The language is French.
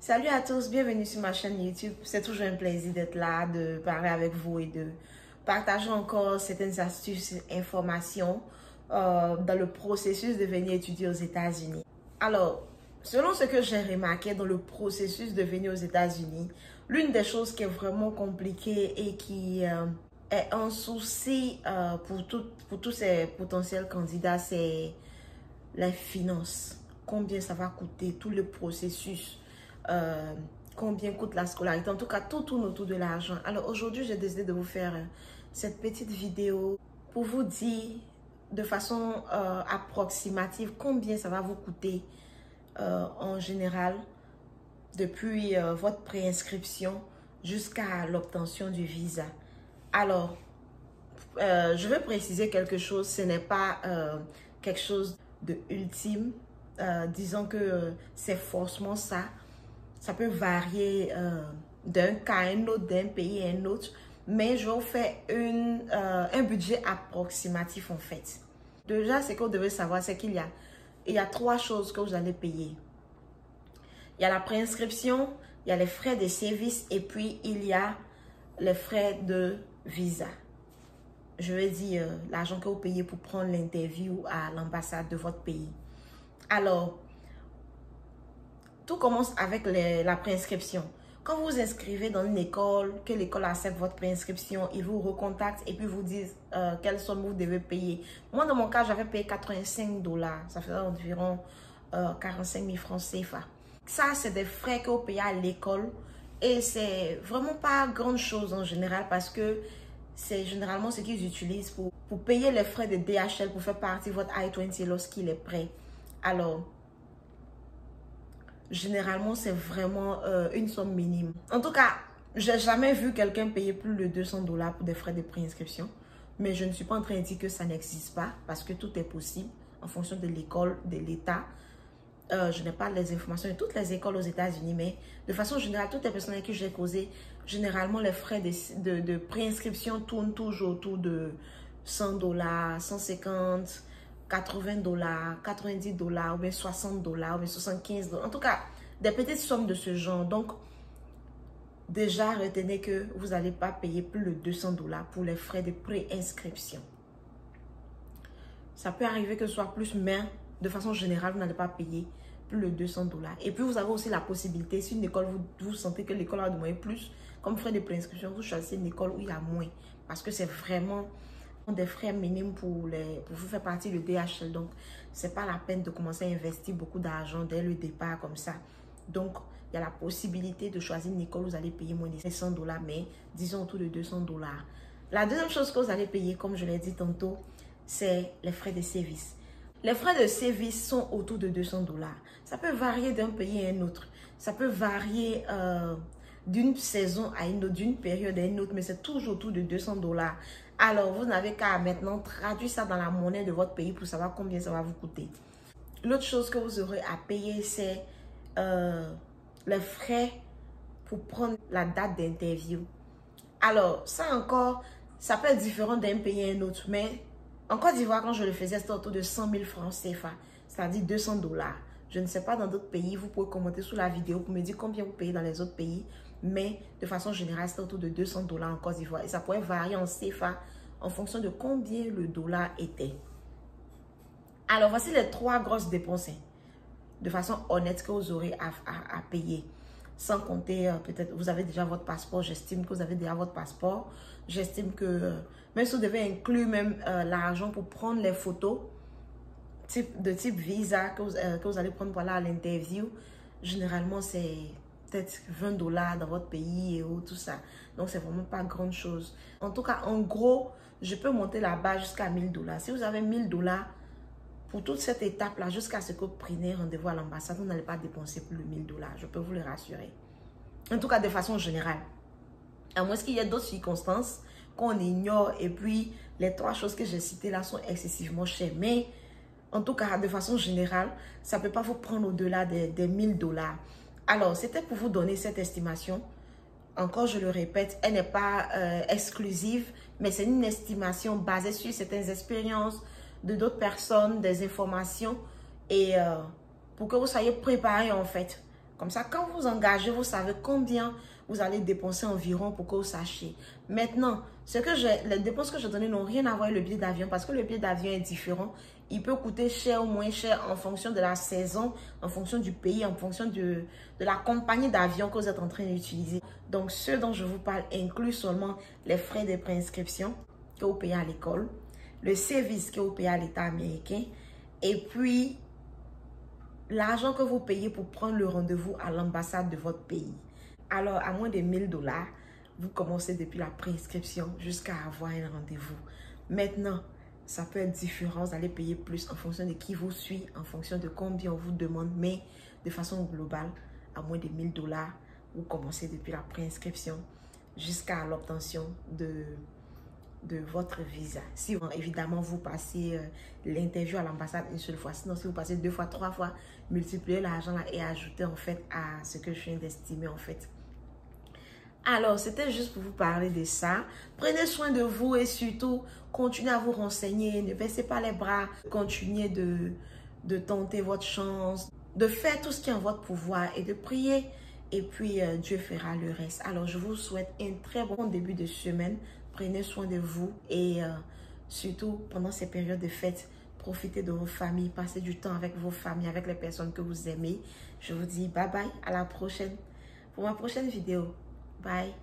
Salut à tous, bienvenue sur ma chaîne YouTube. C'est toujours un plaisir d'être là, de parler avec vous et de partager encore certaines astuces et informations dans le processus de venir étudier aux États-Unis. Alors, selon ce que j'ai remarqué dans le processus de venir aux États-Unis, l'une des choses qui est vraiment compliquée et qui est un souci pour tous ces potentiels candidats, c'est les finances. Combien ça va coûter, tout le processus. Combien coûte la scolarité, en tout cas tout tourne autour de l'argent. Alors aujourd'hui j'ai décidé de vous faire cette petite vidéo pour vous dire de façon approximative combien ça va vous coûter en général depuis votre préinscription jusqu'à l'obtention du visa. Alors je veux préciser quelque chose, ce n'est pas quelque chose de ultime, disons que c'est forcément ça. Ça peut varier d'un cas à un autre, d'un pays à un autre. Mais je vous fais un budget approximatif en fait. Déjà, ce que vous devez savoir, c'est qu'il y a trois choses que vous allez payer. Il y a la préinscription, il y a les frais de service et puis il y a les frais de visa. Je veux dire, l'argent que vous payez pour prendre l'interview à l'ambassade de votre pays. Alors, tout commence avec la préinscription. Quand vous vous inscrivez dans une école, que l'école accepte votre préinscription, ils vous recontactent et puis vous disent quelle somme vous devez payer. Moi, dans mon cas, j'avais payé 85 $. Ça faisait environ 45 000 francs CFA. Ça, c'est des frais que vous payez à l'école et c'est vraiment pas grande chose en général parce que c'est généralement ce qu'ils utilisent pour payer les frais de DHL pour faire partir votre I-20 lorsqu'il est prêt. Alors, généralement, c'est vraiment une somme minime. En tout cas, j'ai jamais vu quelqu'un payer plus de 200 $ pour des frais de préinscription. Mais je ne suis pas en train de dire que ça n'existe pas parce que tout est possible en fonction de l'école, de l'État. Je n'ai pas les informations de toutes les écoles aux États-Unis, mais de façon générale, toutes les personnes avec qui j'ai causé, généralement, les frais de préinscription tournent toujours autour de 100 $, 150 $, 80 $, 90 $, ou bien 60 $, ou bien 75 $. En tout cas, des petites sommes de ce genre. Donc, déjà, retenez que vous n'allez pas payer plus de 200 $ pour les frais de préinscription. Ça peut arriver que ce soit plus, mais de façon générale, vous n'allez pas payer plus de 200 $. Et puis, vous avez aussi la possibilité, si une école, vous sentez que l'école a demandé plus, comme frais de préinscription, vous choisissez une école où il y a moins. Parce que c'est vraiment des frais minimes pour vous faire partie du DHL. Donc, c'est pas la peine de commencer à investir beaucoup d'argent dès le départ comme ça. Donc, il y a la possibilité de choisir une école où vous allez payer moins de 500 $, mais disons autour de 200 $. La deuxième chose que vous allez payer, comme je l'ai dit tantôt, c'est les frais de service. Les frais de service sont autour de 200 $. Ça peut varier d'un pays à un autre. Ça peut varier d'une saison à une autre, d'une période à une autre, mais c'est toujours autour de 200 $. Alors, vous n'avez qu'à maintenant traduire ça dans la monnaie de votre pays pour savoir combien ça va vous coûter. L'autre chose que vous aurez à payer, c'est les frais pour prendre la date d'interview. Alors, ça encore, ça peut être différent d'un pays à un autre, mais en Côte d'Ivoire, quand je le faisais, c'était autour de 100 000 francs CFA, c'est-à-dire 200 $. Je ne sais pas dans d'autres pays, vous pouvez commenter sous la vidéo pour me dire combien vous payez dans les autres pays. Mais de façon générale, c'est autour de 200 $ en Côte d'Ivoire. Et ça pourrait varier en CFA en fonction de combien le dollar était. Alors, voici les trois grosses dépenses de façon honnête que vous aurez à payer. Sans compter, peut-être, vous avez déjà votre passeport. J'estime que vous avez déjà votre passeport. J'estime que, même si vous devez inclure même l'argent pour prendre les photos, de type visa que vous allez prendre pour aller à l'interview, généralement, c'est peut-être 20 $ dans votre pays et tout ça. Donc, c'est vraiment pas grande chose. En tout cas, en gros, je peux monter là-bas jusqu'à 1000 $. Si vous avez 1000 $ pour toute cette étape-là, jusqu'à ce que vous preniez rendez-vous à l'ambassade, vous n'allez pas dépenser plus de 1000 $. Je peux vous le rassurer. En tout cas, de façon générale. À moins qu'il y ait d'autres circonstances qu'on ignore. Et puis, les trois choses que j'ai citées là sont excessivement chères. Mais, en tout cas, de façon générale, ça ne peut pas vous prendre au-delà des 1000 $. Alors, c'était pour vous donner cette estimation. Encore, je le répète, elle n'est pas exclusive, mais c'est une estimation basée sur certaines expériences de d'autres personnes, des informations, et pour que vous soyez préparés en fait Comme ça, quand vous engagez, vous savez combien vous allez dépenser environ pour que vous sachiez. Maintenant, les dépenses que je donnais n'ont rien à voir avec le billet d'avion parce que le billet d'avion est différent. Il peut coûter cher ou moins cher en fonction de la saison, en fonction du pays, en fonction de la compagnie d'avion que vous êtes en train d'utiliser. Donc, ce dont je vous parle inclut seulement les frais de préinscription que vous payez à l'école, le service que vous payez à l'État américain et puis l'argent que vous payez pour prendre le rendez-vous à l'ambassade de votre pays. Alors, à moins de 1000 $, vous commencez depuis la préinscription jusqu'à avoir un rendez-vous. Maintenant, ça peut être différent, vous allez payer plus en fonction de qui vous suit, en fonction de combien on vous demande, mais de façon globale, à moins de 1000 $, vous commencez depuis la préinscription jusqu'à l'obtention de votre visa. Si évidemment vous passez l'interview à l'ambassade une seule fois, sinon si vous passez 2 fois, 3 fois, multipliez l'argent là et ajoutez en fait à ce que je viens d'estimer en fait. Alors, c'était juste pour vous parler de ça. Prenez soin de vous et surtout, continuez à vous renseigner. Ne baissez pas les bras. Continuez de tenter votre chance, de faire tout ce qui est en votre pouvoir et de prier. Et puis, Dieu fera le reste. Alors, je vous souhaite un très bon début de semaine. Prenez soin de vous et surtout, pendant ces périodes de fête, profitez de vos familles. Passez du temps avec vos familles, avec les personnes que vous aimez. Je vous dis bye bye, à la prochaine. Pour ma prochaine vidéo. Bye.